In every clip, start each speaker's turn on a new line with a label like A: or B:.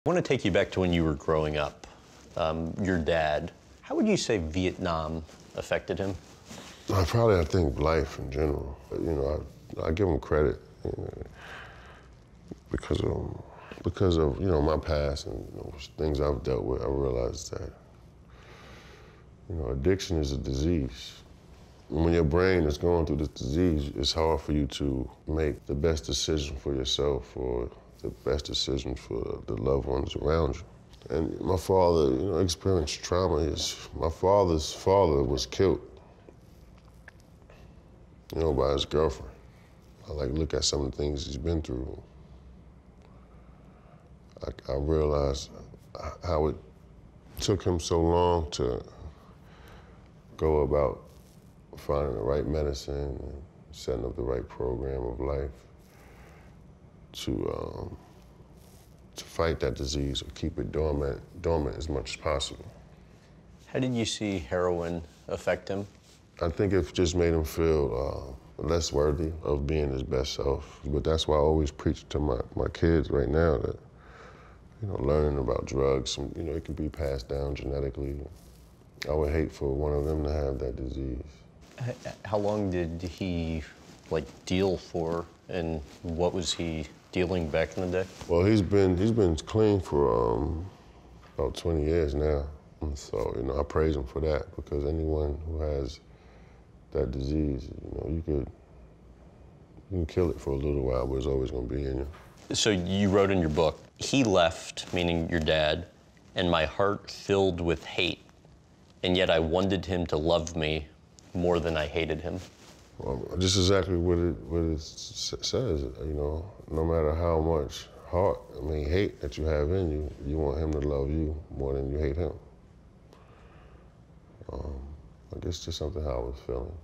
A: I want to take you back to when you were growing up. Your dad, how would you say Vietnam affected him?
B: I think life in general. I give him credit, because of my past and things I've dealt with. I realized that addiction is a disease. And when your brain is going through this disease, it's hard for you to make the best decision for yourself or the best decision for the loved ones around you. And my father, experienced trauma. My father's father was killed, by his girlfriend. I look at some of the things he's been through. I realized how it took him so long to go about finding the right medicine and setting up the right program of life to fight that disease or keep it dormant as much as possible.
A: How did you see heroin affect him?
B: I think it just made him feel less worthy of being his best self. But that's why I always preach to my kids right now that, learning about drugs, it can be passed down genetically. I would hate for one of them to have that disease.
A: How long did he, deal for, and what was he dealing back in the day?
B: Well, he's been clean for about 20 years now. And so, I praise him for that, because anyone who has that disease, you can kill it for a little while, but it's always going to be in you.
A: So you wrote in your book, he left, meaning your dad, and my heart filled with hate, and yet I wanted him to love me more than I hated him.
B: Well, just exactly what it says, no matter how much hate that you have in you, you want him to love you more than you hate him. I guess just something how I was feeling.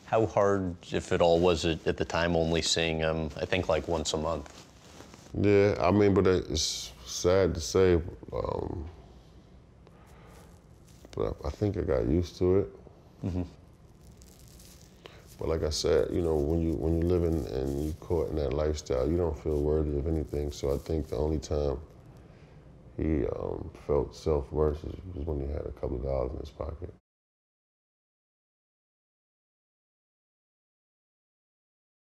A: How hard, if at all, was it at the time only seeing him, I think, once a month?
B: Yeah, but it's sad to say, but I think I got used to it.
A: Mm-hmm.
B: But like I said, when you live and you caught in that lifestyle, you don't feel worthy of anything. So I think the only time he felt self-worth was when he had a couple of dollars in his pocket.